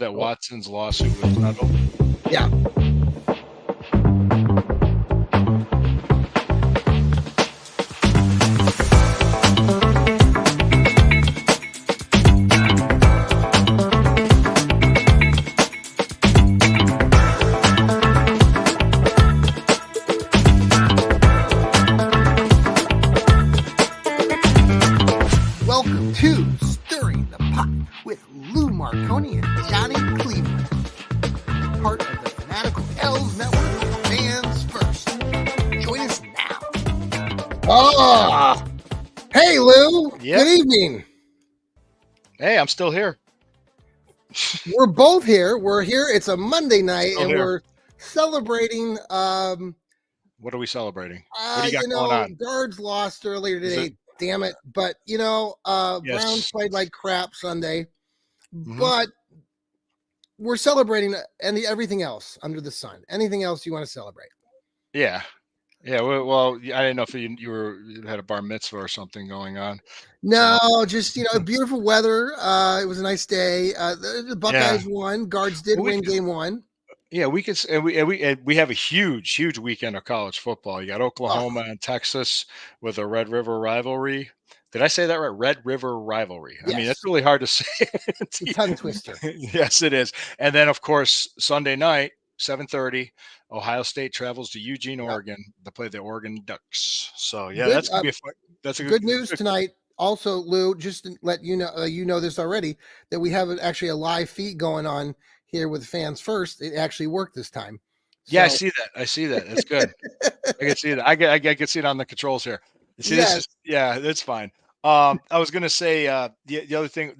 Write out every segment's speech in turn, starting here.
that Oh. Watson's lawsuit was settled? Yeah. Welcome to Stirring the Pot with Lou Marconi and Johnny Cleveland. Part of the Fanatical L's Network, fans first. Join us now. Ah, hey Lou. Yep. Good evening. Hey, I'm still here. We're both here. We're here. It's a Monday night, Still and here. we're celebrating. What are we celebrating? What do you got going on? Guards lost earlier Is today. it- Damn it! But Browns Yes. played like crap Sunday. Mhm. But we're celebrating everything else under the sun. Anything else you want to celebrate? Yeah. Yeah. Well, I didn't know if you had a bar mitzvah or something going on. No, just beautiful weather. It was a nice day. The Buckeyes won. Guards did win game one. Yeah, we could, and we have a huge weekend of college football. You got Oklahoma and Texas with a Red River rivalry. Did I say that right? Red River rivalry. I mean, it's Yes. really hard to say. Tongue twister. Yes, it is. And then, of course, Sunday night, 7:30, Ohio State travels to Eugene, Oregon to play the Oregon Ducks. So yeah, Good, that's gonna be a fun. That's a good news tonight. Also, Lou, just to let you know this already, that we have actually a live feed going on here with fans first. It actually worked this time. Yeah, I So, see that. I see that. That's good. I can see that. I can see it on the controls here. You see, this yes. is that's fine. I was gonna say the other thing.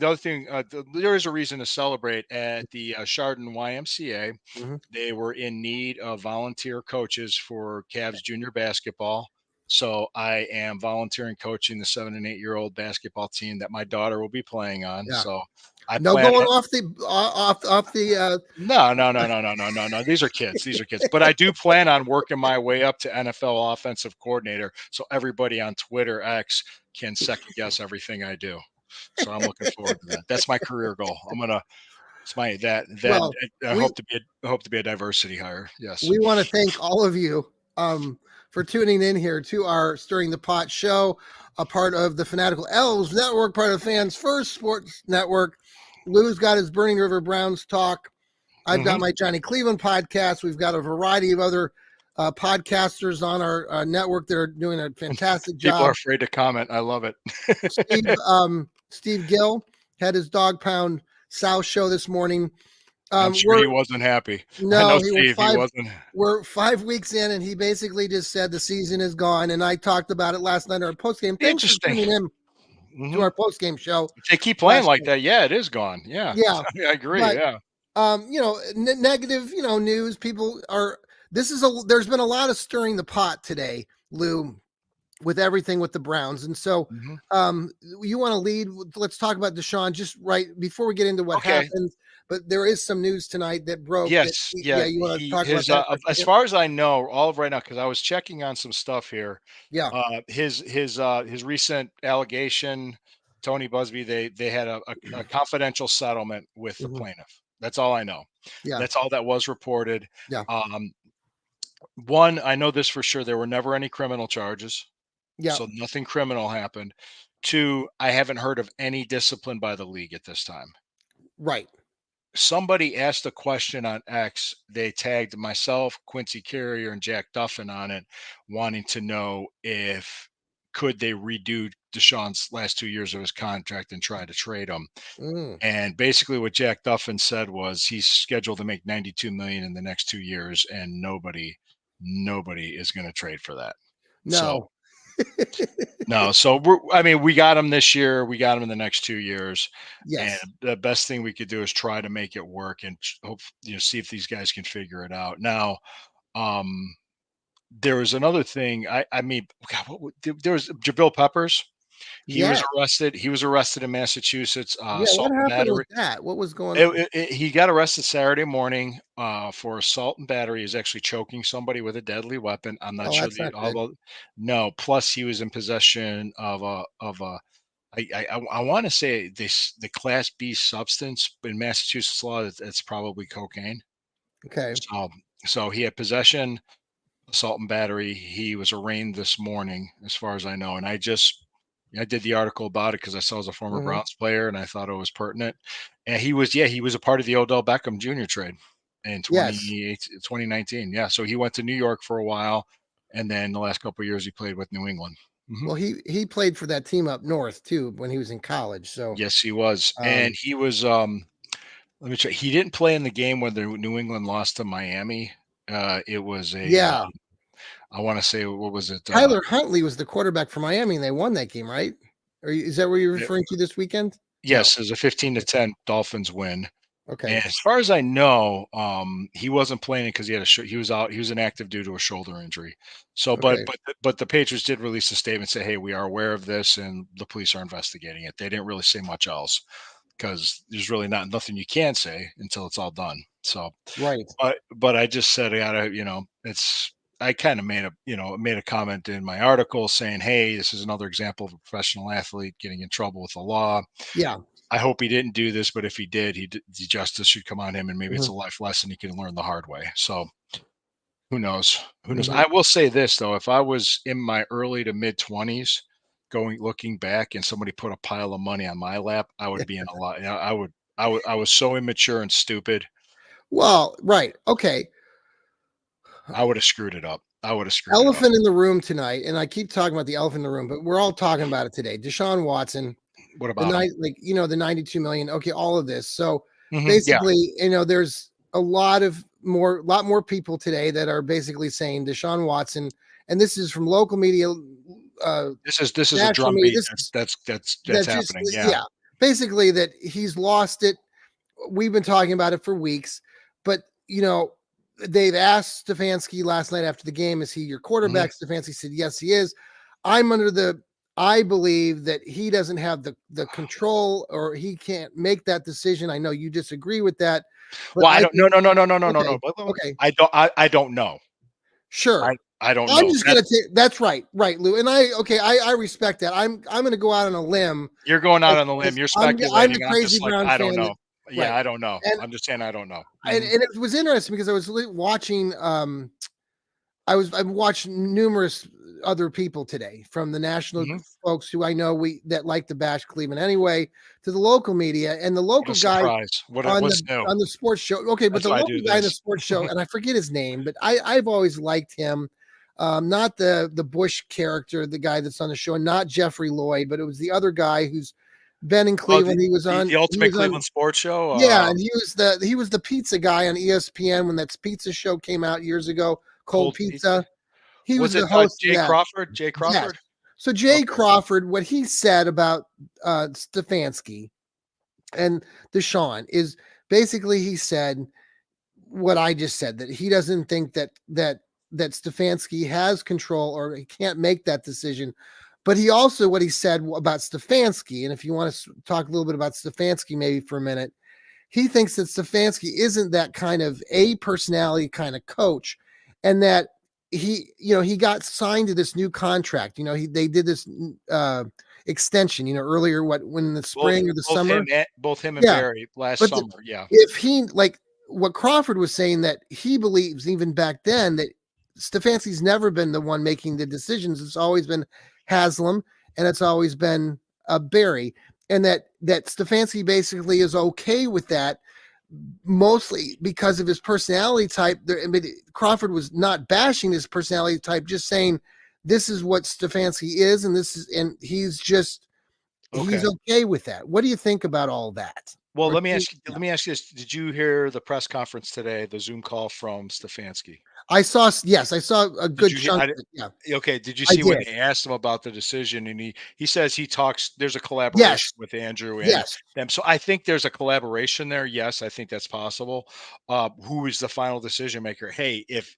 There is a reason to celebrate at the Chardon YMCA. Mhm. They were in need of volunteer coaches for Cavs junior basketball. So I am volunteering coaching the 7 and 8-year-old basketball team that my daughter will be playing on. Yeah. So I No plan. going off the. No. These are kids. These are kids. But I do plan on working my way up to NFL offensive coordinator, so everybody on Twitter X can second guess everything I do. So I'm looking forward to that. That's my career goal. It's my that Well, I we hope to be a diversity hire. Yes. we want to thank all of you for tuning in here to our Stirring the Pot show, a part of the Fanatical Elves Network, part of Fans First Sports Network. Lou's got his Burning River Browns talk. I've got my Johnny Cleveland podcast. We've got a variety of other podcasters on our network that are doing a fantastic job. People are afraid to comment. I love it. Steve Gill had his Dog Pound South show this morning. I'm sure he wasn't happy. No, he wasn't. We're 5 weeks in, and he basically just said the season is gone. And I talked about it last night on our postgame. Thanks for tuning in to our postgame show. If they keep playing like that, yeah, it is gone. Yeah, yeah, I agree. But, yeah, negative, news. People are. There's been a lot of stirring the pot today, Lou, with everything with the Browns. And so, you want to lead? Let's talk about Deshaun just right before we get into what happened. But there is some news tonight that broke. Yes. You want to talk about that? As far as I know, all of right now, because I was checking on some stuff here. Yeah. His recent allegation, Tony Busby, they had a confidential settlement with the plaintiff. That's all I know. Yeah. That's all that was reported. Yeah. One, I know this for sure. There were never any criminal charges. Yeah. So nothing criminal happened. Two, I haven't heard of any discipline by the league at this time. Right. Somebody asked a question on X. They tagged myself, Quincy Carrier, and Jack Duffin on it, wanting to know if could they redo Deshaun's last 2 years of his contract and try to trade him. And basically what Jack Duffin said was he's scheduled to make $92 million in the next 2 years, and nobody is going to trade for that. No. No. So we got him this year. We got him in the next 2 years. Yes. And the best thing we could do is try to make it work and hope, see if these guys can figure it out. Now, there was another thing. There was Jabril Peppers. He was arrested. He was arrested in Massachusetts. What happened with that? What was going on? He got arrested Saturday morning for assault and battery. He was actually choking somebody with a deadly weapon. I'm not sure. No. Plus, he was in possession of a I want to say this the Class B substance in Massachusetts law. It's probably cocaine. Okay. So so he had possession, assault and battery. He was arraigned this morning, as far as I know. And I did the article about it because I saw as a former Hmm. Browns player and I thought it was pertinent. And he was a part of the Odell Beckham Jr. trade in Yes. 2019. Yeah. So he went to New York for a while. And then the last couple of years he played with New England. Hmm. Well, he played for that team up north too when he was in college. So, Yes, he was. And um, he was, let me check. He didn't play in the game when the New England lost to Miami. It was yeah, I want to say, what was it? Tyler Huntley was the quarterback for Miami, and they won that game, right? Is that what you're referring to this weekend? No. Yes, it was a 15 to 10 Dolphins win. Okay. And as far as I know, he wasn't playing because he had he was out. He was inactive due to a shoulder injury. So, Okay. but the Patriots did release a statement say, "Hey, we are aware of this, and the police are investigating it." They didn't really say much else because there's really nothing you can say until it's all done. So, Right. but I just said I gotta, it's. I kind of made a comment in my article saying, "Hey, this is another example of a professional athlete getting in trouble with the law. Yeah. I hope he didn't do this, but if he did, the justice should come on him, and maybe it's Hmm. a life lesson he can learn the hard way." So who knows? Who knows? Hmm. I will say this though: if I was in my early to mid 20s, looking back, and somebody put a pile of money on my lap, I would be in a lot. I would. I was so immature and stupid. Well, right. Okay. I would have screwed it up. I would have screwed it up. Elephant in the room tonight, and I keep talking about the elephant in the room, but we're all talking about it today. Deshaun Watson, What the about him? night, like the 92 million. Okay, all of this. So Yeah. basically, there's lot more people today that are basically saying Deshaun Watson, and this is from local media, uh, This is a national drum media. beat. This is That's that's just happening. Yeah. yeah, basically that he's lost it. We've been talking about it for weeks, but they've asked Stefanski last night after the game, "Is he your Hmm. quarterback?" Stefanski said, "Yes, he is." I'm under the I believe that he doesn't have the control, or he can't make that decision. I know you disagree with that, but Well, I I don't. No. think No. No. No. No. No. No. okay, No. Wait. okay, I don't know. sure. I don't I'm know. just gonna take that's right, right, Lou. And I respect that. I'm gonna go out on a limb You're going out as, on the limb. as You're I'm the speculating. I'm crazy just like, Brown I don't fan that know. Yeah, right. I don't know. And I'm just saying I don't know. and, and it was interesting because I was watching I've watched numerous other people today, from the national Mhm. folks who I know we that like to bash Cleveland anyway, to the local media and the What local a guy surprise. the What's new? on the sports show. Okay, but That's the why I local do guy in the this. sports show, and I forget his name, but I've always liked him. Not the Bush character, the guy that's on the show, and not Jeffrey Lloyd, but it was the other guy who's been in Oh, Cleveland. the He Ultimate was on Cleveland Sports Show? yeah, and he was the pizza guy on ESPN when that pizza show came out years ago, Cold Cold Pizza? Pizza. He was Was it, the host of Jay that. Crawford? Jay Yes. Crawford? So Jay Okay. Crawford, what he said about Stefanski and Deshaun is basically he said what I just said, that he doesn't think that Stefanski has control, or he can't make that decision. But he also what he said about Stefanski, and if you want to talk a little bit about Stefanski maybe for a minute, he thinks that Stefanski isn't that kind of a personality kind of coach, and that he got signed to this new contract. They did this extension, earlier, when in the spring or the summer. Both him and Yeah, Barry last but summer, yeah. if he like what Crawford was saying, that he believes even back then that Stefanski's never been the one making the decisions. It's always been Haslam, and it's always been Barry, and that Stefanski basically is okay with that, mostly because of his personality type. I mean, Crawford was not bashing his personality type, just saying this is what Stefanski is, and he's Okay. okay with that. What do you think about all that? Well, Or let me ask you this. Did you hear the press conference today, the Zoom call from Stefanski? yes, I saw a Did good you hear chunk I of di it. Yeah, Okay, did you I see when did. they asked him about the decision, and he says he talks there's a collaboration Yes, with Andrew and yes. them, so I think there's a collaboration there. Yes, I think that's possible. Who is the final decision maker? Hey, if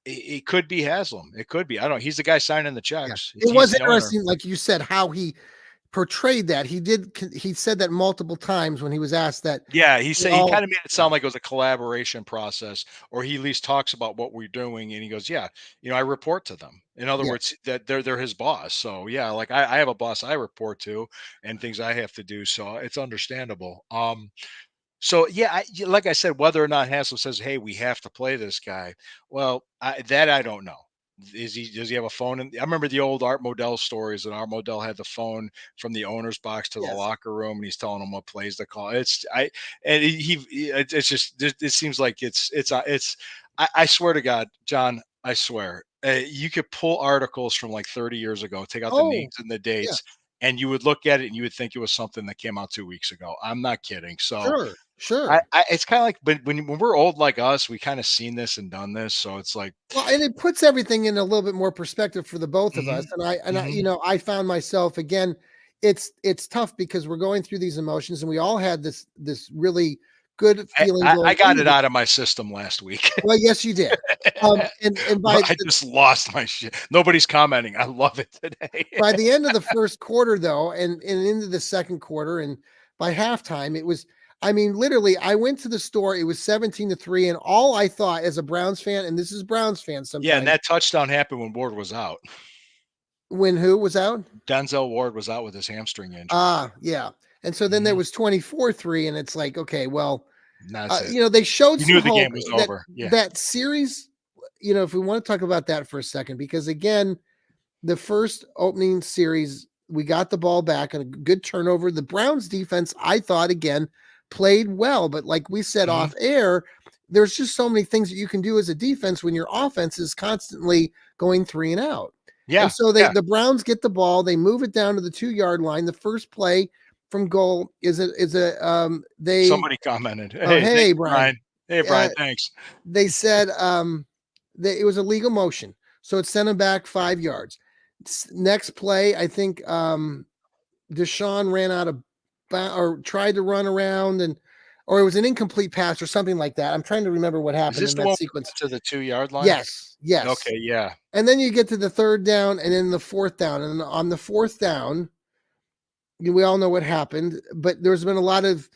it could be Haslam. It could be. I don't know. He's the guy signing the Yeah. checks. It He's was the owner. interesting, like you said, how he portrayed that. He said that multiple times when he was asked that. Yeah, he said he All kind of made it sound like it was a collaboration process, or he at least talks about what we're doing, and he goes, "Yeah, I report to them." In other yeah. words, that they're his boss. So yeah, like I have a boss I report to, and things I have to do. So it's understandable. So yeah, like I said, whether or not Hassel says, "Hey, we have to play this guy," well, I don't know. Does he have a phone? I remember the old Art Modell stories, and Art Modell had the phone from the owner's box to the Yes. locker room, and he's telling them what plays to call. It's I and it's just it seems like it's. I swear to God, John, I swear, you could pull articles from like 30 years ago, take out the Oh, names and the yeah. dates, and you would look at it and you would think it was something that came out 2 weeks ago. I'm not kidding. So Sure. Sure. it's kind of like, but when we're old like us, we kind of seen this and done this. So it's like, Well, and it puts everything in a little bit more perspective for the both of us. mhm, And I, mhm. I found myself again. It's tough because we're going through these emotions, and we all had this really good feeling I going got into it the. out of my system last week. Well, yes, you did. And by I just lost my shit. Nobody's commenting. I love it today. by the end of the first quarter, though, and into the second quarter, and by halftime, it was. I mean, literally, I went to the store. It was 17-3, and all I thought as a Browns fan, and this is Browns fans Yeah, and sometimes, that touchdown happened when Ward was out. when who was out? Denzel Ward was out with his hamstring injury. Ah, yeah. And so then there Mhm. was 24-3, and it's like, okay, well, That's it. they showed You some knew the hope game was that over. Yeah. that series, if we want to talk about that for a second, because again, the first opening series, we got the ball back and a good turnover. The Browns defense, I thought, again, played well, but like we said Mhm. off air, there's just so many things that you can do as a defense when your offense is constantly going 3 and out. And Yeah, so yeah. the Browns get the ball, they move it down to the 2 yard line. The first play from goal is a they Somebody commented, oh, "Hey, thank hey you, Brian. Brian. Hey, Uh, Brian, thanks." they said that it was a legal motion, so it sent him back 5 yards. Next play, I think Deshaun ran out of or tried to run around, or it was an incomplete pass or something like that. I'm trying to remember what Is happened this in the that one we sequence. got to the 2 yard line? Yes, yes. Okay, yeah. And then you get to the third down and then the fourth down. And on the fourth down, we all know what happened, but there's been a lot of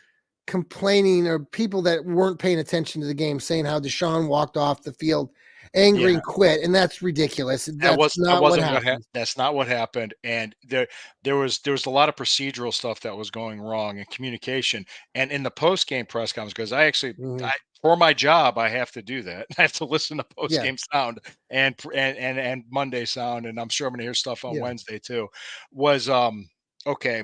complaining or people that weren't paying attention to the game saying how Deshaun walked off the field angry Yeah. and quit. And that's ridiculous. That's That not what wasn't what happened. that's not what happened, and there was a lot of procedural stuff that was going wrong in communication, and in the post-game press conference, because Mhm. I for my job, I have to do that. I have to listen to Yeah. post-game sound and Monday sound, and I'm sure I'm gonna hear stuff on Yeah. Wednesday too. Was, okay,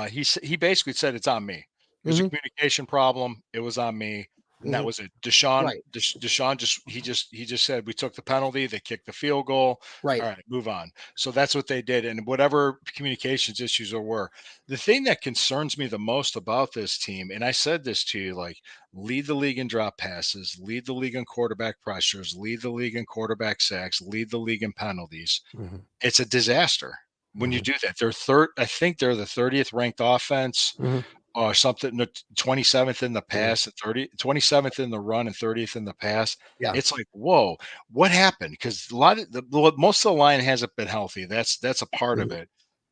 he basically said it's on me. It was a Hmm. communication problem. It was on me, and that Hmm. was it. Deshaun, Right. Deshaun just said we took the penalty. They kicked the field goal. Right. All right, move on. So that's what they did, and whatever communications issues there were, the thing that concerns me the most about this team, and I said this to you, like lead the league in drop passes, lead the league in quarterback pressures, lead the league in quarterback sacks, lead the league in penalties. Hmm. It's a disaster when you Hmm. do that. They're third. I think they're the 30th ranked offense Hmm. or something. No, 27th in the Hmm. pass, and 27th in the run, and 30th in the pass. Yeah. It's like, whoa, what happened? Because a lot of most of the line hasn't been healthy. That's a part of Hmm. it.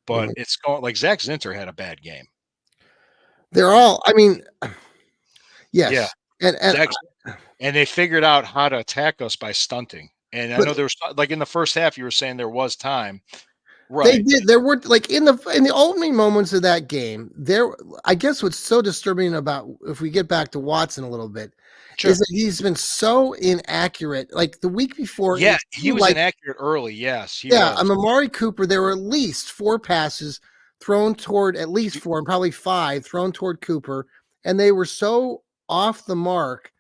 But Hmm. it's going like Zach Zinter had a bad game. They're all. I mean, Yeah, yes, and Zach, and they figured out how to attack us by stunting. And I but know there was like in the first half, you were saying there was time, they right? did. There were like in the opening moments of that game. There, I guess what's so disturbing about, if we get back to Watson a little bit, is Sure. that he's been so inaccurate. Like the week before, Yeah, it he seemed was like, inaccurate early. Yes, he yeah, was. Amari Cooper, there were at least four passes thrown toward, at least four, and probably five thrown toward Cooper, and they were so off the mark.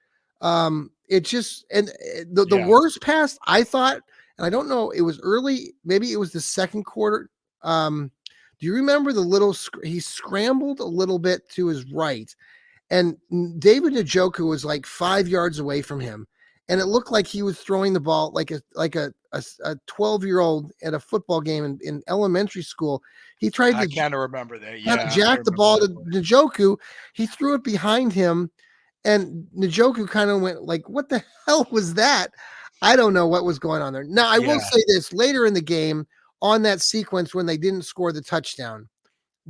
It just, and the Yeah. worst pass I thought, and I don't know, it was early, maybe it was the second quarter. Do you remember the little? He scrambled a little bit to his right, and David Njoku was like 5 yards away from him, and it looked like he was throwing the ball like a 12-year-old at a football game in elementary school. He tried I to kinda remember that, kind of yeah, I jack the remember ball that to play. Njoku. He threw it behind him, and Njoku kind of went like, "What the hell was that?" I don't know what was going on there. Now, I will Yeah, say this: later in the game, on that sequence when they didn't score the touchdown.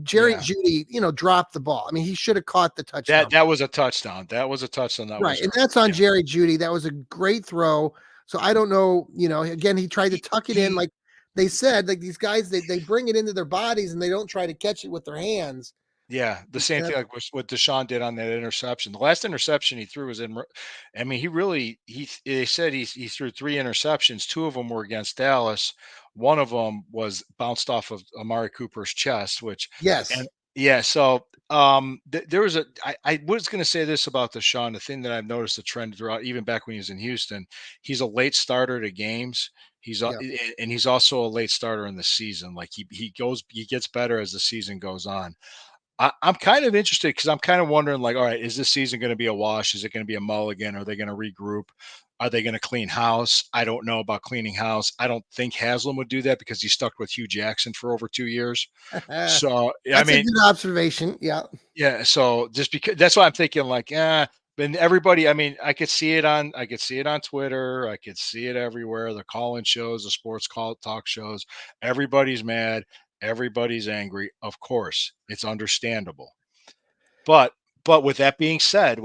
Jerry Yeah. Jeudy, dropped the ball. I mean, he should have caught the touchdown. That was a touchdown. That was a touchdown that Right, was and earned. that's on Yeah. Jerry Jeudy. That was a great throw. So I don't know, again, he tried to tuck it in He like they said, like these guys, they bring it into their bodies and they don't try to catch it with their hands. Yeah, the And same thing that's like what Deshaun did on that interception. The last interception he threw was I mean, he really they said he threw 3 interceptions. 2 of them were against Dallas. One of them was bounced off of Amari Cooper's chest, which and yes. yeah, so there was I was going to say this about Deshaun. The thing that I've noticed the trend throughout, even back when he was in Houston, he's a late starter to games. Yeah. And he's also a late starter in the season. Like he gets better as the season goes on. I'm kind of interested because I'm kind of wondering, like, all right, is this season going to be a wash? Is it going to be a mulligan? Are they going to regroup? Are they going to clean house? I don't know about cleaning house. I don't think Haslam would do that because he stuck with Hugh Jackson for over 2 years. So, I That's a mean, good observation. Yeah. yeah. So just because that's why I'm thinking, like, but everybody, I mean, I could see it on Twitter. I could see it everywhere. The call-in shows, the sports call talk shows. Everybody's mad. Everybody's angry. Of course, it's understandable. But with that being said,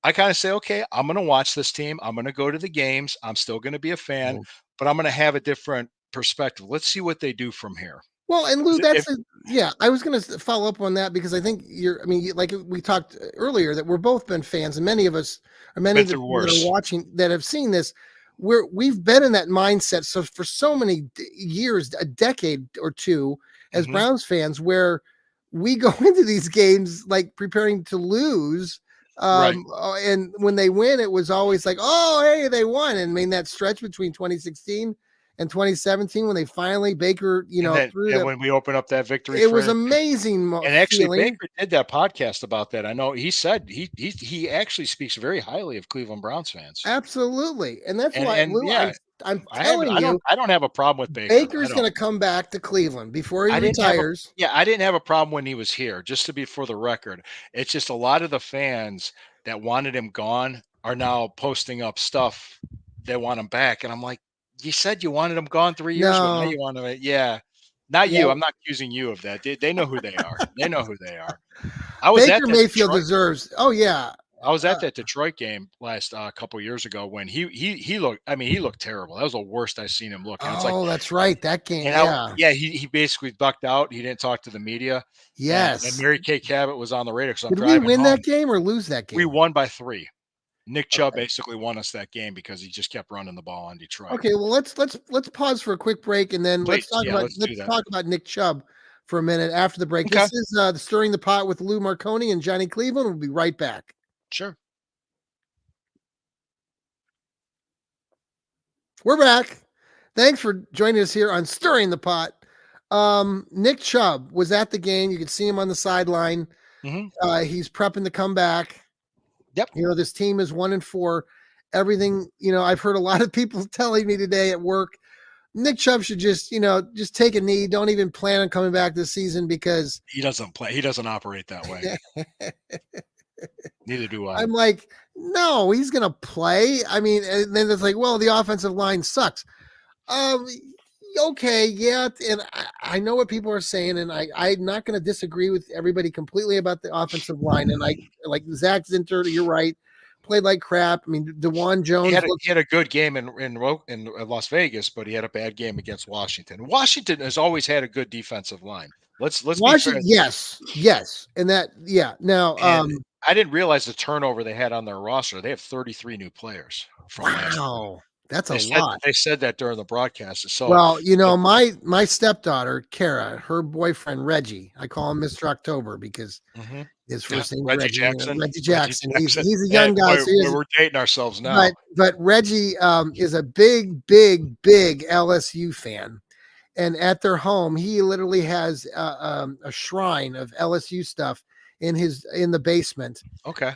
I kind of say, okay, I'm going to watch this team. I'm going to go to the games. I'm still going to be a fan, Mhm. but I'm going to have a different perspective. Let's see what they do from here. Well, and Lou, 'Cause that's if yeah. I was going to follow up on that because I think I mean, like we talked earlier, that we're both been fans, and many of us, or many been of the through people that are worse. watching that have seen this, we've been in that mindset. So for so many years, a decade or two, as Hmm. Browns fans, where we go into these games like preparing to lose. Right. And when they win, it was always like, oh, hey, they won. And I mean, that stretch between 2016 and 2017 when they finally Baker, threw And the when we open up that victory it for was it, amazing and actually feeling. Baker did that podcast about that. I know he said he actually speaks very highly of Cleveland Browns fans. Absolutely. And that's why, And Lou, yeah, I'm telling you, I don't have a problem with Baker. I Baker's don't. going to come back to Cleveland before he I didn't have a retires. Yeah, I didn't have a problem when he was here, just to be for the record. It's just a lot of the fans that wanted him gone are now posting up stuff they want him back. And I'm like, you said you wanted him gone 3 years ago. Now No, you want him. Yeah. Not yeah, you. I'm not accusing you of that. They know who they are. They know who they are. I was at Baker that Mayfield Detroit. deserves. Oh yeah, I was uh, at that Detroit game last couple years ago when he looked. I mean, he looked terrible. That was the worst I've seen him look. And it's like, oh, that's right. That game, and yeah, yeah, he basically ducked out. He didn't talk to the media, and yes. Mary Kay Cabot was on the radio because I'm Did we driving win that home. game or lose that We game? won by 3. Nick Chubb Okay. basically won us that game because he just kept running the ball on Detroit. Okay, well let's pause for a quick break and then Please, yeah, let's do let's that. talk about Nick Chubb for a minute after the break. Okay, This is the Stirring the Pot with Lou Marconi and Johnny Cleveland. We'll be right back. sure. We're back. Thanks for joining us here on Stirring the Pot. Nick Chubb was at the game. You could see him on the sideline. Hmm. He's prepping to come back. Yep. This team is 1-4. Everything, I've heard a lot of people telling me today at work, Nick Chubb should just take a knee. Don't even plan on coming back this season because He doesn't play. He doesn't operate that way. Neither do I. I'm like, no, he's gonna play. I mean, and then it's like, well, the offensive line sucks. Um, okay, yeah, and I know what people are saying, and I'm not gonna disagree with everybody completely about the offensive line. And I like Zach Zinter, you're right, played like crap. I mean, DeJuan Jones looked He had a good game in Las Vegas, but he had a bad game against Washington. Washington has always had a good defensive line. Let's be fair. Washington, yes, and that, yeah. Now, And I didn't realize the turnover they had on their roster. They have 33 new players from last year. wow, that's a lot. They said that during the broadcast. So, Well, so my stepdaughter, Kara, her boyfriend Reggie, I call him Mr. October because mhm. his Yeah, first name's Reggie Reggie. Jackson. Reggie Reggie Jackson. Jackson. He's a Hey, young guy, boy, so he is, we're dating ourselves now. but Reggie is a big LSU fan. And at their home, he literally has a shrine of LSU stuff in the basement. Okay.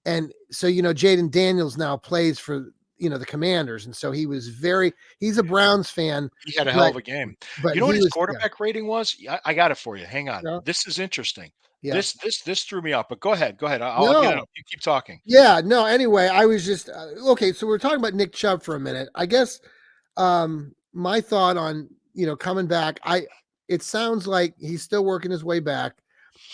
And so Jaden Daniels now plays for the Commanders, and so he's a Browns fan, He had a hell but of a game. but You know what he his was yeah, quarterback rating was? Yeah, I got it for you. Hang on. yeah, This is interesting. yeah. This threw me off. But go ahead. Go ahead. I'll get it No, up. You keep talking. yeah, no. Anyway, I was just okay. So we're talking about Nick Chubb for a minute. I guess my thought on coming back, it sounds like he's still working his way back.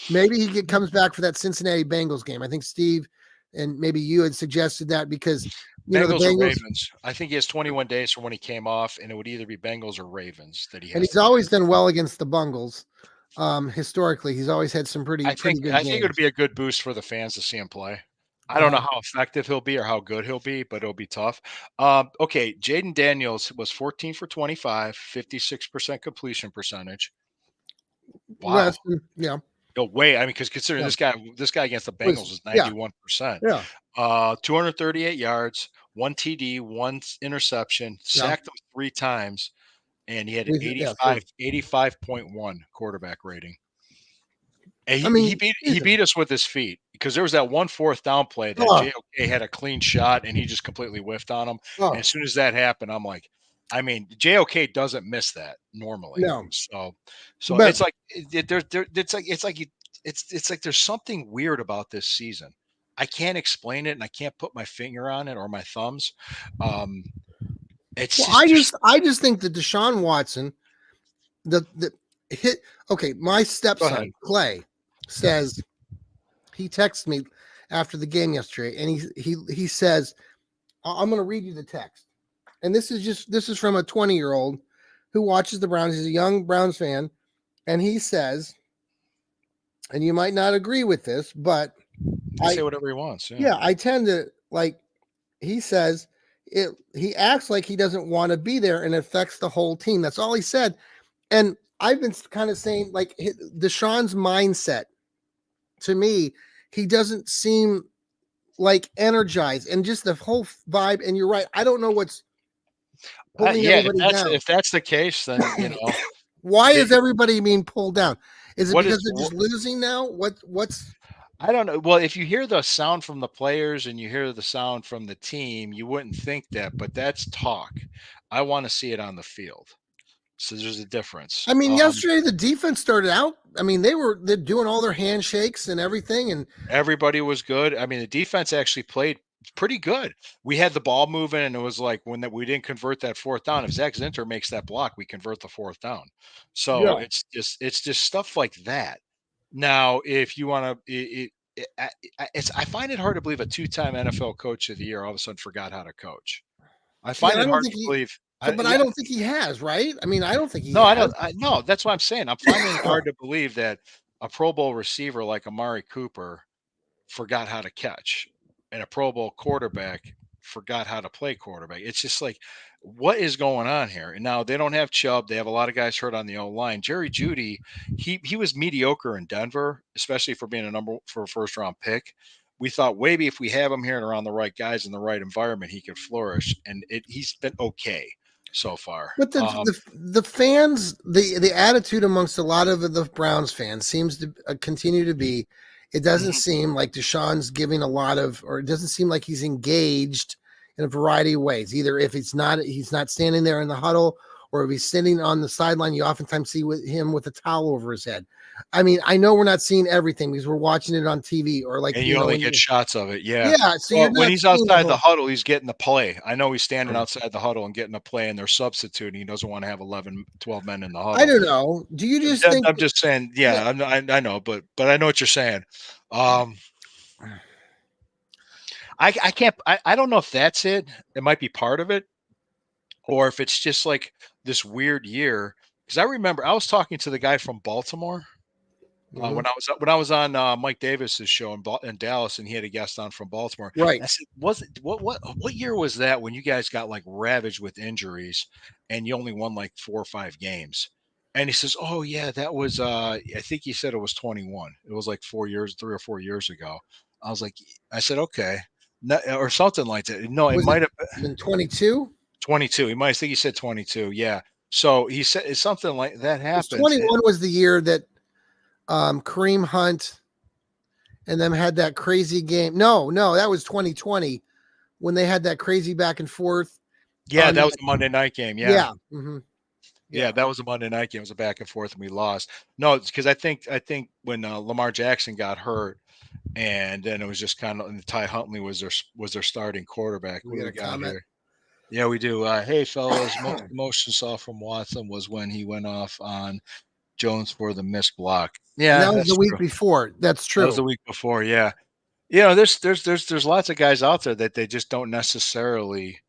Maybe comes back for that Cincinnati Bengals game. I think Steve and maybe you had suggested that because the Bengals or Bengals, Ravens. I think he has 21 days from when he came off, and it would either be Bengals or Ravens that he and has he's to get. always done well against the Bungles. Historically, he's always had some pretty good I think it would games. be a good boost for the fans to see him play. I don't know Uh-huh. how effective he'll be or how good he'll be, but it'll be tough. Okay, Jaden Daniels was 14 for 25, 56% completion percentage. Wow. Less than No way. I mean, because considering yeah this guy against the was Bengals is 91%. yeah 238 yards, one TD, one interception, yeah sacked him three times, and he had an yeah three. 85.1 quarterback rating. And I mean, he beat us with his feet because there was that one fourth down play that oh JOK had a clean shot and he just completely whiffed on him. And oh as soon as that happened, I'm like, I mean, JOK doesn't miss that normally. no, So but it's like it's like there's something weird about this season. I can't explain it and I can't put my finger on it or my thumbs. Um, it's well, just there's I just think that Deshaun Watson, the hit. Okay, my go ahead. stepson Clay says he texted me after the game yesterday, and he says, I'm going to read you the text, and this is from a 20-year-old who watches the Browns. He's a young Browns fan, and he says, and you might not agree with this, but He can I say whatever he wants. Yeah. yeah I tend to like. He says it. He acts like he doesn't want to be there, and it affects the whole team. That's all he said. And I've been kind of saying, like, Deshaun's mindset to me, he doesn't seem like energized and just the whole vibe. And you're right. I don't know what's pulling Yeah, everybody down. if that's the case, then Why they is everybody being pulled down? Is it what because is they're just losing now? What's I don't know. Well, if you hear the sound from the players and you hear the sound from the team, you wouldn't think that, but that's talk. I want to see it on the field. So there's a difference. I mean, yesterday the defense started out. I mean, they're doing all their handshakes and everything, and Everybody was good. I mean, the defense actually played pretty good. We had the ball moving, and it was like when that we didn't convert that fourth down. If Zach Zinter makes that block, we convert the fourth down. So yeah. it's just stuff like that. Now, if you want to, I find it hard to believe a two-time NFL Coach of the Year all of a sudden forgot how to coach. I See, find I it don't hard think to he. believe. So, but I don't think he has, right? I mean, I don't think he No, I has. don't. No, that's what I'm saying. I'm finding it hard to believe that a Pro Bowl receiver like Amari Cooper forgot how to catch, and a Pro Bowl quarterback forgot how to play quarterback. It's just like, what is going on here? And now they don't have Chubb. They have a lot of guys hurt on the O line. Jerry Judy, he was mediocre in Denver, especially for being a first round pick. We thought maybe if we have him here and around the right guys in the right environment, he could flourish. And he's been okay so far. But the fans, the attitude amongst a lot of the Browns fans seems to continue to be, it doesn't Mhm. seem like Deshaun's giving a lot of, or it doesn't seem like he's engaged in a variety of ways. Either if he's not standing there in the huddle, or if he's sitting on the sideline, you oftentimes see him with a towel over his head. I mean, I know we're not seeing everything because we're watching it on TV, or like And you only get shots of it, yeah. yeah, so you're Well, when not he's seeing the outside the whole. huddle, he's getting the play. I know he's standing outside the huddle and getting a play, and they're substituting. He doesn't wanna have 11, 12 men in the I huddle. don't know. Do you just think? I'm just saying, Yeah. yeah, I know, but I know what you're saying. Um, I can't I don't know if that's it. It might be part of it, or if it's just, like, this weird year. Because I remember I was talking to the guy from Baltimore. Mhm. When I was on Mike Davis's show in Dallas, and he had a guest on from Baltimore. Right. I said, "Was it what year was that when you guys got like ravaged with injuries, and you only won like 4 or 5 games?" And he says, "Oh yeah, that was I think he said it was 21. It was like 4 years, 3 or 4 years ago." I was like, I said, "Okay." No, or something like that. No, it Was it might have been 22? 22. I think he said 22. Yeah. So he said it's something like that Because happens. 21 was the year that Kareem Hunt and them had that crazy game. No, that was 2020 when they had that crazy back and forth Yeah, on that that. was the Monday night game. Yeah. Yeah. Yeah, Yeah. that was a Monday night game. It was a back and forth, and we lost. No, it's because I think when Lamar Jackson got hurt, and then it was just kind of and Ty Huntley was their starting quarterback. We What do got we a got comment. here? Yeah, we do. Hey, fellas, most emotion saw from Watson was when he went off on Jones for the missed block. And Yeah, that was the that's week true. before. That's That was true. the week before. Yeah, there's lots of guys out there that they just don't necessarily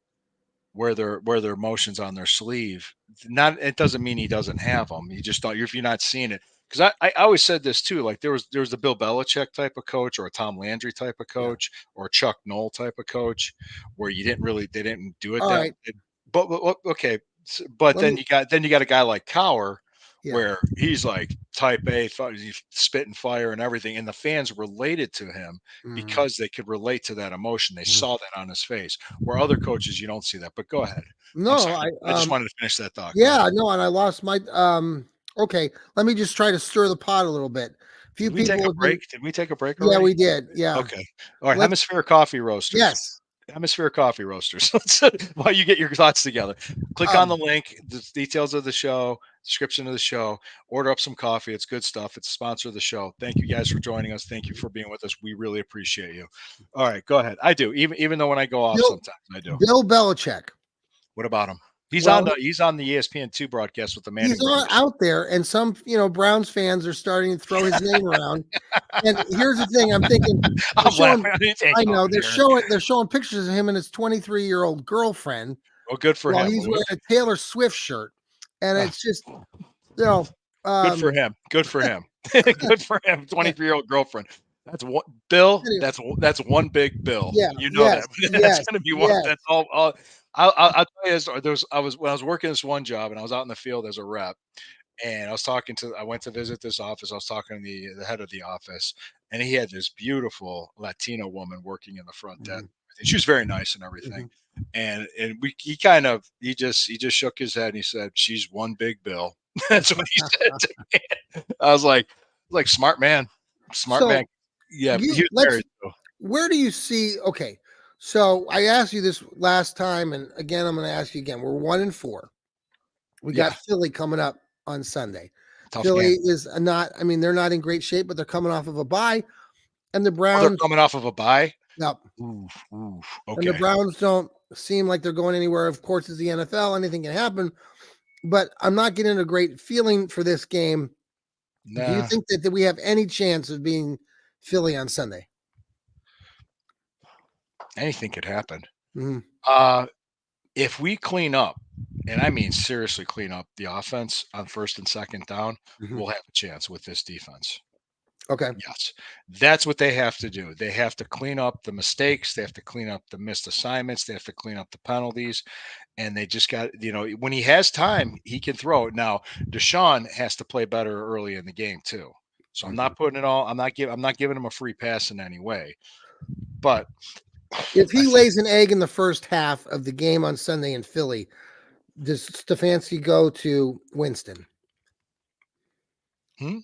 wear their emotions on their sleeve. Not it doesn't mean he doesn't have them. You just don't. If you're not seeing it, because I always said this too. Like there was the Bill Belichick type of coach, or a Tom Landry type of Yeah. coach, or a Chuck Noll type of coach, where they didn't do it All that. right. But okay, but Let me. then you got a guy like Cower, Yeah. where he's like type A, he's spitting fire and everything, and the fans related to him Mhm, because they could relate to that emotion. They mhm. saw that on his face. Where other coaches, you don't see that. But go ahead. I'm No, sorry. I just wanted to finish that thought. Go ahead. yeah, no, and I lost my okay, let me just try to stir the pot a little bit. Few Did we take people a have been. break? Did we take a break Yeah, already? we did. Yeah. Okay. All right. Let's Hemisphere Coffee Roasters. yes. Hemisphere Coffee Roasters. While you get your thoughts together, click on the Um link, the details of the show, description of the show, order up some coffee. It's good stuff. It's a sponsor of the show. Thank you guys for joining us. Thank you for being with us. We really appreciate you. All right, go ahead. I do. Even though when I go off Bill sometimes I do. Bill Belichick. What about him? Well, He's on the ESPN2 broadcast with the he's Manning on brothers. out there and some, Browns fans are starting to throw his name around. And here's the thing, I'm thinking they're I'm showing laughing. It ain't I know, coming here. they're showing pictures of him and his 23-year-old girlfriend Well, good for while him. he's wearing a Taylor Swift shirt. And Ah, it's just, you know, good for um him. Good for him. Good for him. 23-year-old girlfriend. That's one Bill. anyway, That's one big Bill. yeah, You know yes, that. That's yes, going to be one. yes. That's all. I'll tell you. There's I was when I was working this one job and I was out in the field as a rep, and I went to visit this office. I was talking to the head of the office, and he had this beautiful Latino woman working in the front desk. Mhm, She was very nice and everything. mhm. And he kind of he just shook his head and he said, "She's one big Bill." That's what he said to me. I was like smart man, smart man. So Yeah, he you was let's married too. where do you see okay. So I asked you this last time, and again I'm gonna ask you again. We're 1-4. We got Yeah, Philly coming up on Sunday. tough game. Philly is not, I mean, they're not in great shape, but they're coming off of a bye. And the Oh, they're Browns, coming off of a bye. no, Oof, oof. and the Okay. Browns don't seem like they're going anywhere. Of course, it's the NFL, anything can happen. But I'm not getting a great feeling for this game. Do you Nah, think that we have any chance of being Philly on Sunday? anything could happen. Mhm, Uh, if we clean up, and I mean seriously clean up the offense on first and second down, mhm. we'll have a chance with this defense. Okay. Yes, that's what they have to do. They have to clean up the mistakes. They have to clean up the missed assignments. They have to clean up the penalties. And they just got, when he has time, he can throw it. Now, Deshaun has to play better early in the game too. So I'm Mhm. not putting it all. I'm not giving him a free pass in any way. But If I he think lays an egg in the first half of the game on Sunday in Philly, does Stefanski go to Winston? hmm,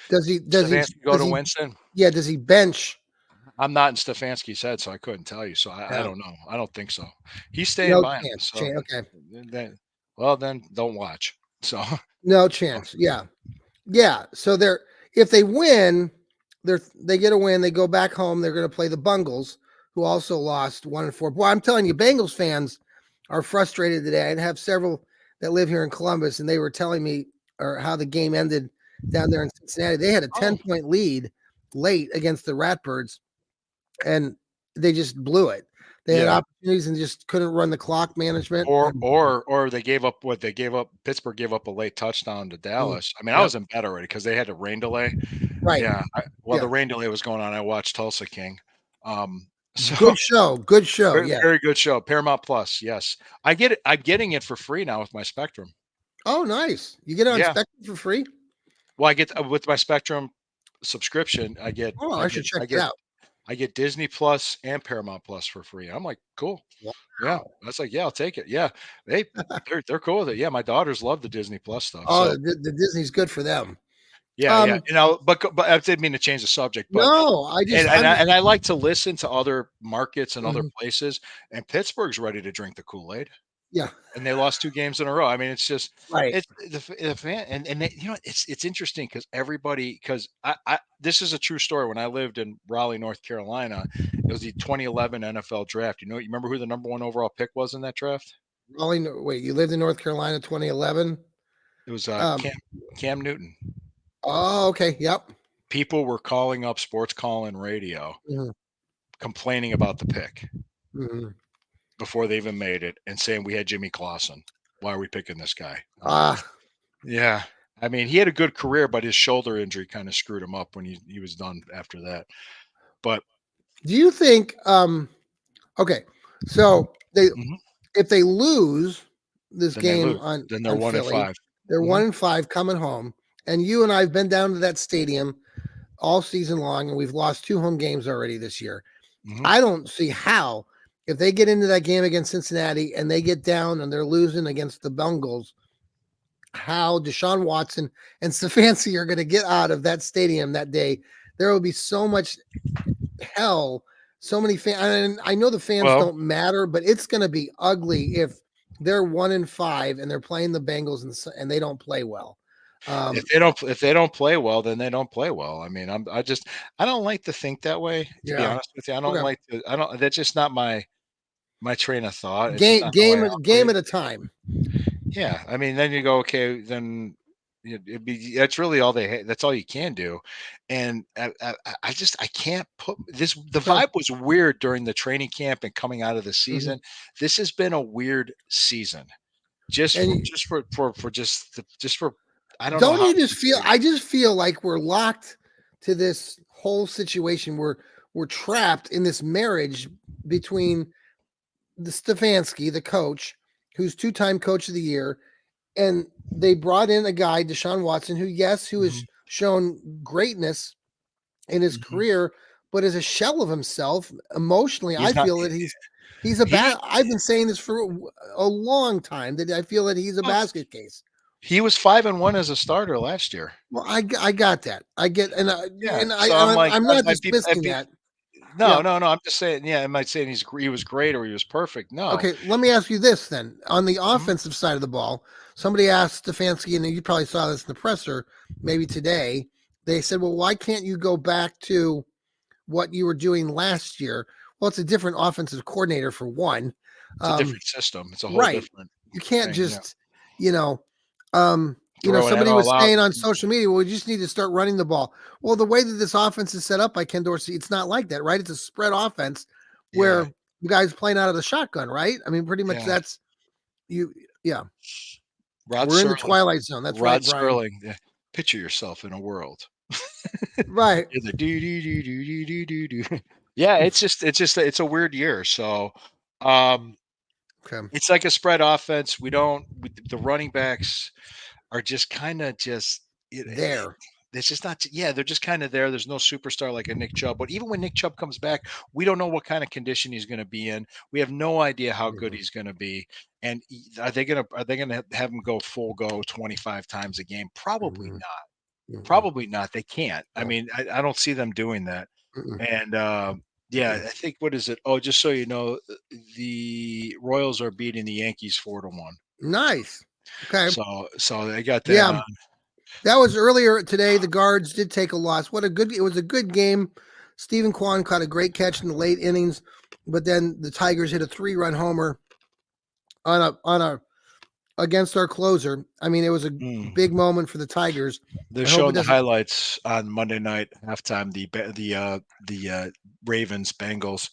Does he? Does he? Stefanski go Does to he? Winston. Yeah. Does he bench? I'm not in Stefanski's head, so I couldn't tell you. So I No. don't know. I don't think so. He's staying No by him. chance. So Okay. then, well, then don't watch. So No chance. Yeah. Yeah. So they're if they win, they get a win. They go back home. They're going to play the Bungles, who also lost 1-4. Boy, I'm telling you, Bengals fans are frustrated today. I have several that live here in Columbus, and they were telling me or how the game ended down there in Cincinnati. They had a oh 10-point lead late against the Ratbirds, and they just blew it. They had yeah. opportunities and just couldn't run the clock management. And Or they gave up what they gave up. Pittsburgh gave up a late touchdown to mm, Dallas. I mean, I yep, was in bed already because they had a rain delay. right. Yeah, while Yeah. the rain delay was going on, I watched Tulsa King. So Good show. Good show. very, Yeah. very good show. Paramount Plus, yes. I get it. I'm getting it for free now with my Spectrum. Oh, nice. You get it on Yeah. Spectrum for free? Well, I get with my Spectrum subscription. Oh, I should check that out. I get Disney Plus and Paramount Plus for free. I'm like, cool. Yeah. Wow. That's like, yeah, I'll take it. Yeah. They they're cool with it. Yeah, my daughters love the Disney Plus stuff. Oh, So the Disney's good for them. yeah, yeah. Um, But I didn't mean to change the subject, but no, I like to listen to other markets and other mhm. places, and Pittsburgh's ready to drink the Kool-Aid. Yeah. and they lost 2 games in a row. I mean, it's just Right. it's the fan, and they, it's interesting because everybody, because I this is a true story. When I lived in Raleigh, North Carolina, it was the 2011 NFL draft. You remember who the number 1 overall pick was in that draft? Raleigh, wait, you lived in North Carolina 2011? It was Um, Cam Newton. oh, okay. Yep. People were calling up sports call and radio Mhm, complaining about the pick mhm. before they even made it and saying we had Jimmy Clausen. Why are we picking this guy? I'm like, Ah, yeah. I mean, he had a good career, but his shoulder injury kind of screwed him up when he was done after that. But do you think okay, so they mhm, if they lose this then they game lose. Then they're on one and Philly, five. they're Hmm. 1-5 coming home, and you and I've been down to that stadium all season long, and we've lost 2 home games already this year. Hmm. I don't see how, if they get into that game against Cincinnati and they get down and they're losing against the Bengals, how Deshaun Watson and Stefanski are going to get out of that stadium that day. There will be so much hell, so many fans. And I know the fans Well, don't matter, but it's going to be ugly if they're 1-5 and they're playing the Bengals and they don't play well. Um, if they don't play well, then they don't play well. I mean, I don't like to think that way. To be yeah. honest with you, I don't Okay. like to. I don't. That's just not my train of thought. It's just not how I Game operate. at a time. Yeah, I mean, then you go, okay, then that's really all that's all you can do, and I just I can't put this. The Okay. vibe was weird during the training camp and coming out of the Mhm. season. This has been a weird season, just And for just for I don't know don't how you to just feel? explain it. I just feel like we're locked to this whole situation. We're trapped in this marriage between the Stefanski, the coach, who's 2-time coach of the year, and they brought in a guy, Deshaun Watson, who has Mhm, shown greatness in his mhm. career, but is a shell of himself emotionally. I He's not. feel that he's a He bad. I've been saying this for a long time that I feel that he's a well, basket case. he was 5-1 as a starter last year. Well, I got that. I get, Yeah, and so I'm like, I'm not I'd dismissing be that. no, Yeah. no, no. I'm just saying. Yeah, am I saying he was great or he was perfect? No. Okay. Let me ask you this then. On the Mhm. offensive side of the ball, somebody asked Stefanski, and you probably saw this in the presser, maybe today. They said, "Well, why can't you go back to what you were doing last year?" Well, it's a different offensive coordinator for one. It's a Um, different system. It's a whole right. different You can't thing. Yeah, just, you know, throwing it somebody was all out. saying on social media, well, we just need to start running the ball. Well, the way that this offense is set up by Ken Dorsey, it's not like that, right? It's a spread offense Yeah, where the guys playing out of the shotgun, right? I mean, pretty much yeah. that's you. Yeah, Rod we're in the Serling. twilight zone. That's right, Rod Brian. Serling. Yeah. Picture yourself in a world. Right. You're the do do do do do do do do. Yeah, it's a weird year. So, um, Okay. it's like a spread offense. The running backs are just kind of just There. it's just not. Yeah, they're just kind of there. There's no superstar like a Nick Chubb. But even when Nick Chubb comes back, we don't know what kind of condition he's going to be in. We have no idea how good Mhm. he's going to be. And are they going to have him go full go 25 times a game? Probably Mhm. not. Mhm. Probably not. They can't. I No. mean, I don't see them doing that. Mm-mm. And yeah, Mm-mm. I think what is it? Oh, just so you know, the Royals are beating the Yankees 4-1. Nice. Okay. So they got that Yeah, on. that was earlier today. The guards did take a loss. It was a good game. Stephen Kwan caught a great catch in the late innings, but then the Tigers hit a 3-run homer on a against our closer. I mean, it was a Mm. big moment for the Tigers. They're I hope it showing the doesn't. highlights on Monday night halftime. Ravens Bengals,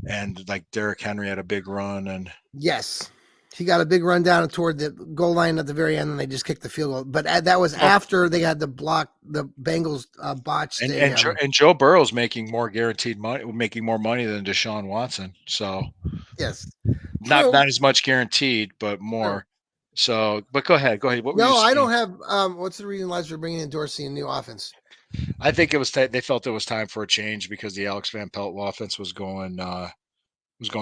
and like Derrick Henry had a big run, and Yes, he got a big run down toward the goal line at the very end, and they just kicked the field goal. But that was oh, after they had the block. The Bengals botched a. and Joe Burrow's making more guaranteed money, making more money than Deshaun Watson. So Yes, not true, as much guaranteed, but true. more. So, but go ahead, go ahead. What were you No, I saying? don't have. What's the reason why they're bringing in Dorsey and new offense? I think it was they felt it was time for a change because the Alex Van Pelt offense was going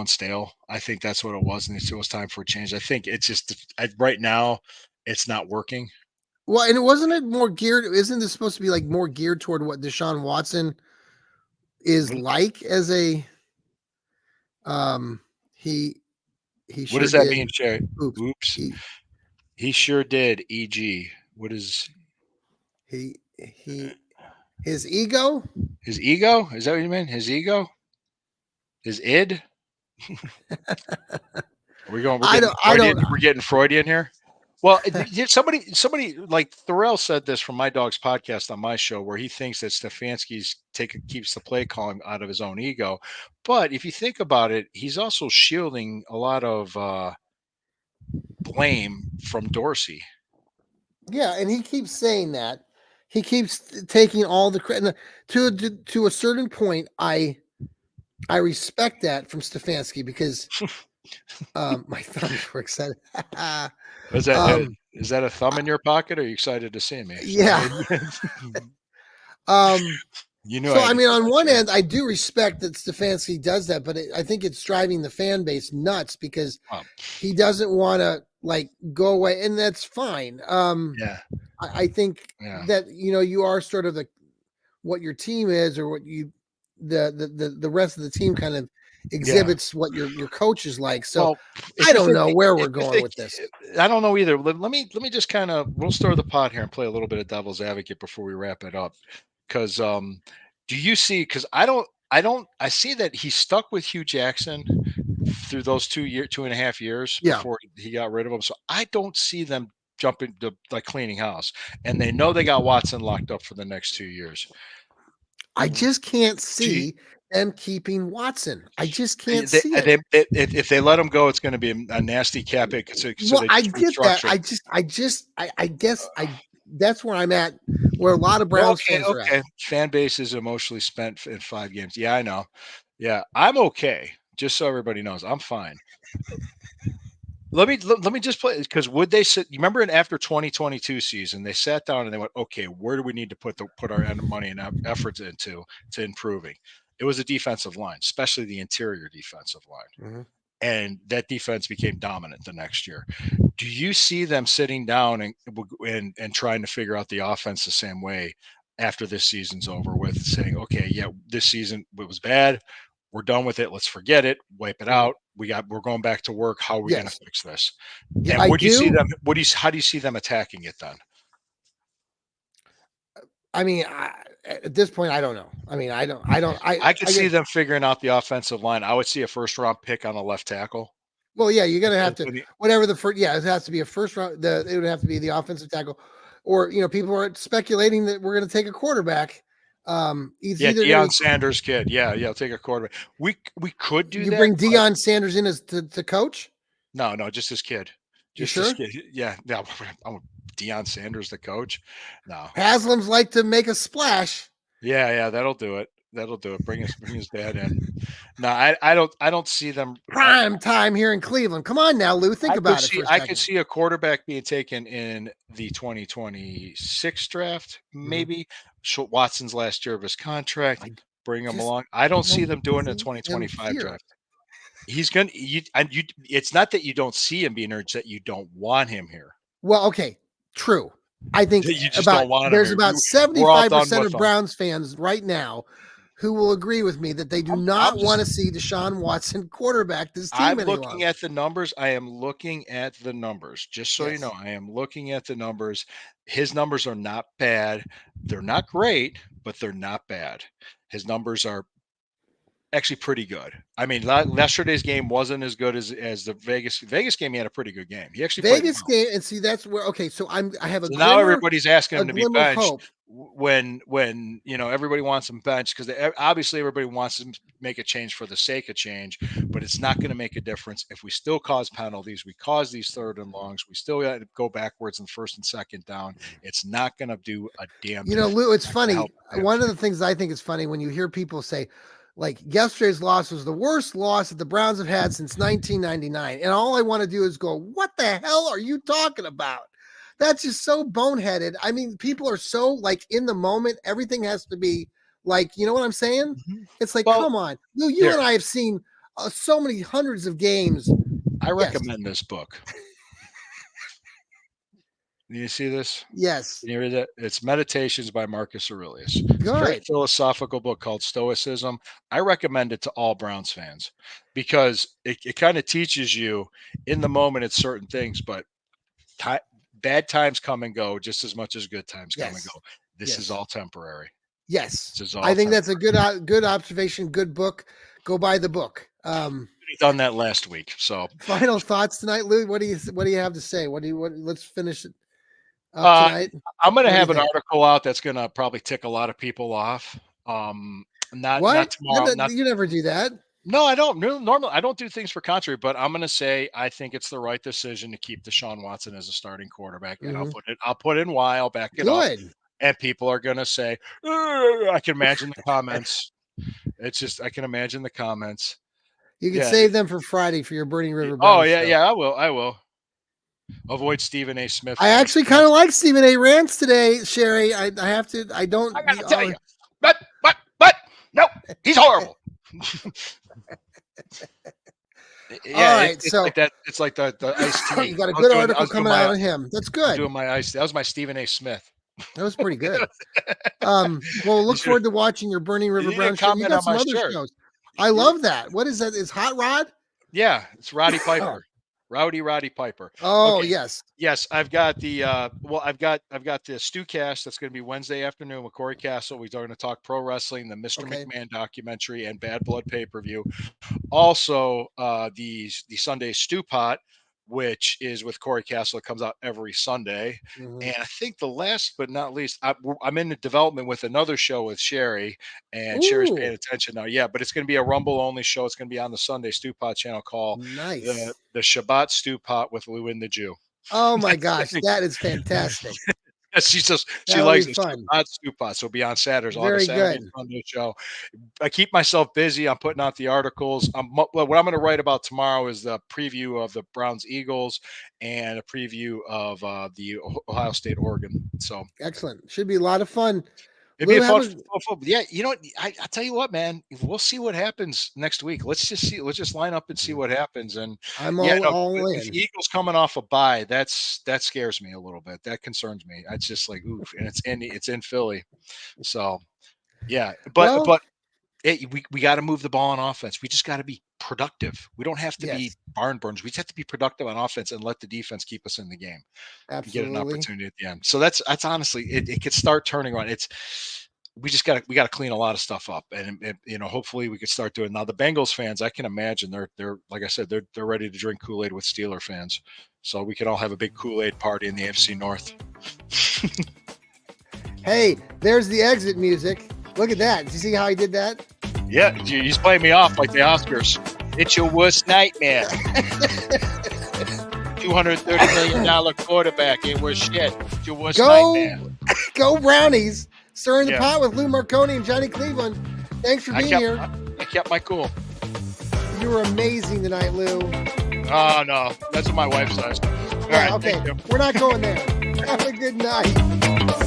stale. I think that's what it was, and it was time for a change. I think it's just right now it's not working. Well, and it wasn't it more geared. Isn't this supposed to be like more geared toward what Deshaun Watson is like as a he? He What sure does that did. mean, Shay? Oops. Oops. He He sure did. E.g. What is he his ego. his ego? Is that what you mean? His ego? His id? Are we going? We're I getting don't. I Freudian. don't. We're getting Freudian here. Well, somebody like Thorell said this from my dog's podcast on my show, where he thinks that Stefanski's keeps the play calling out of his own ego. But if you think about it, he's also shielding a lot of blame from Dorsey. Yeah, and he keeps saying that. He keeps taking all the credit. To a certain point, I respect that from Stefanski because my thumbs were excited. Is that um, is that a thumb I- in your pocket? Or are you excited to see me? yeah. Um, You knew I so had I to mean, do on that, one Jay. end, I do respect that Stefanski does that, but I think it's driving the fan base nuts because Oh, he doesn't want to like go away, and that's fine. yeah, I think yeah, that you are sort of the what your team is or what you the rest of the team kind of yeah. exhibits what your coach is like. So Well, if I you don't think, know where if we're you going think, with this. I don't know either. Let me just kind of we'll stir the pot here and play a little bit of devil's advocate before we wrap it up. Because do you see? Because I see that he stuck with Hugh Jackson through those 2.5 years Yeah, before he got rid of him. So I don't see them jumping to like cleaning house, and they know they got Watson locked up for the next 2 years. I just can't Do you, see them keeping Watson. I just can't they, see it. if they let him go, it's going to be a nasty cap hit. So Well, they I just get that. restructure. I guess that's where I'm at, where a lot of Browns Okay, fans are at. okay. Fan base is emotionally spent in 5 games. Yeah, I know. Yeah, I'm okay. Just so everybody knows, I'm fine. Let me just play because would they sit? You remember in after 2022 season, they sat down and they went, okay, where do we need to put our money and efforts into to improving? It was the defensive line, especially the interior defensive line, Mhm. and that defense became dominant the next year. Do you see them sitting down and trying to figure out the offense the same way after this season's over with, saying, okay, yeah, this season it was bad. We're done with it. Let's forget it. Wipe it Mhm. out. We're going back to work. How are we going to Yes, fix this? yeah, And I what do you see do. them? How do you see them attacking it then? I mean, at this point, I don't know. I mean, I don't. I don't. I could I see guess. them figuring out the offensive line. I would see a first round pick on a left tackle. Well, yeah, you're gonna have to For the- whatever the first. Yeah, it has to be a first round. It would have to be the offensive tackle, or people are speculating that we're gonna take a quarterback. It's yeah, either gonna Deion be Sanders kid. Yeah, yeah, take a quarterback. We could do you that, bring but Deion Sanders in as to coach. no, no, just this kid. You Just this sure? kid. Yeah, no, I'm Deion Sanders, the coach. No. Haslam's like to make a splash. Yeah, yeah, that'll do it. That'll do it. Bring his dad in. No, I don't see them. Prime time here in Cleveland. Come on now, Lou. Think about it for a I could second. see a quarterback being taken in the 2026 draft, Mhm. maybe. Watson's last year of his contract. I Bring him just along. I don't see don't them doing it in see him 2025 here. draft. He's gonna you. It's not that you don't see him being urged; that you don't want him here. Well, okay, true. I think You just don't want him there's here. about We're all done 75% with of him. Browns fans right now who will agree with me that they do I'm not want just to see Deshaun Watson quarterback this team I'm any looking longer. at the numbers. I am looking at the numbers. Just so you know, Yes. I am looking at the numbers. His numbers are not bad. They're not great, but they're not bad. His numbers are actually pretty good. I mean, yesterday's game wasn't as good as the Vegas game. He had a pretty good game. He actually played Vegas well. game and see that's where okay, so I have So now everybody's asking a him to be glimmer of benched hope. when everybody wants him benched because obviously everybody wants to make a change for the sake of change, but it's not going to make a difference if we still cause penalties. We cause these third and longs. We still got to go backwards in first and second down. It's not going to do a damn thing Lou, it's to funny. help him. One of the things I think is funny when you hear people say, like, yesterday's loss was the worst loss that the Browns have had since 1999. And all I want to do is go, what the hell are you talking about? That's just so boneheaded. I mean, people are so like in the moment. Everything has to be like, you know what I'm saying? Mhm. It's like, Well, come on. Lou, you here and I have seen so many hundreds of games. I Yes. recommend this book. You see this? Yes. Can you read it? It's Meditations by Marcus Aurelius. Very Good. philosophical book called Stoicism. I recommend it to all Browns fans because it kind of teaches you in the moment at certain things, but ti bad times come and go just as much as good times come and Yes. go. This is Yes. all temporary. Yes. This is I all think that's a temporary. good observation, good book. Go buy the book. We done that last week, so Final thoughts tonight, Lou. What do you have to say? Let's finish it up uh, tonight. I'm gonna What do you have an think? article out that's gonna probably tick a lot of people off. Not What? tomorrow, not You never do that. no, I don't. No, normally, I don't do things for contrary, but I'm going to say I think it's the right decision to keep Deshaun Watson as a starting quarterback, and Hmm. I'll put in why. I'll back it up, Good. and people are going to say, "Ugh," I can imagine the comments. It's just I can imagine the comments. You can Yeah. save them for Friday for your Burning River Oh Brown yeah, show. yeah. I will. I will avoid Stephen A. Smith I rants. actually kind of like Stephen A. Rants today, Sherry. I have to. I I don't. got to tell you, but no, he's horrible. All Yeah, right. it's So like that. It's like the iced you tea. got a good article coming out My on him. That's I'm good. doing my ice. That was my Stephen A. Smith. That was pretty good. Well, You look should forward to watching your Burning you River didn't Brown show. And you comment got on some my other shirt. shows. I You love that. What is that? Is Hot Rod? yeah, it's Roddy Piper. Roddy Piper. Oh, Okay. yes. Yes, I've got the I've got the Stu Cast that's going to be Wednesday afternoon with Corey Castle. We're going to talk pro wrestling, the Mr. Okay. McMahon documentary, and Bad Blood pay-per-view. Also, the Sunday Stew Pot, which is with Corey Castle, it comes out every Sunday. Hmm. And I think the last but not least, I'm in the development with another show with Sherry, and Sherry's paying Ooh, attention now. Yeah, but it's going to be a Rumble only show. It's going to be on the Sunday Stew Pot channel called nice. the Shabbat Stew Pot with Lou and the Jew. Oh my That's gosh, that is fantastic. she says she That'll be likes the fun. Shabbat Stew Pot. So it'll be on Saturdays. I'll have a Very Saturday and good. Sunday show. I keep myself busy. I'm putting out the articles. What I'm going to write about tomorrow is the preview of the Browns Eagles and a preview of the Ohio State Oregon. So Excellent. Should be a lot of fun. it'd be Lou, a have fun, a. yeah. You know, I tell you what, man. We'll see what happens next week. Let's just see. Let's just line up and see what happens. And I'm yeah, no, all with in. the Eagles coming off a bye, that scares me a little bit. That concerns me. It's just like oof, and it's in Philly. So yeah, Well, but we got to move the ball on offense. We just got to be productive. We don't have to be yes, barn burners. We just have to be productive on offense and let the defense keep us in the game and get an absolutely. opportunity at the end. So that's honestly it could start turning around. It's we got to clean a lot of stuff up, and you know hopefully we could start doing. Now the Bengals fans, I can imagine they're like I said they're ready to drink Kool Aid with Steeler fans. So we could all have a big Kool Aid party in the AFC North. Hey, there's the exit music. Look at that. Did you see how he did that? Yeah, he's playing me off like the Oscars. It's your worst nightmare. $230 million quarterback. It was shit. It's your worst nightmare. Go Brownies. Stirring the Yeah. pot with Lou Marconi and Johnny Cleveland. Thanks for being here. I kept my cool. You were amazing tonight, Lou. Oh no, that's what my wife says. All Yeah, right, okay. thank you. We're not going there. Have a good night.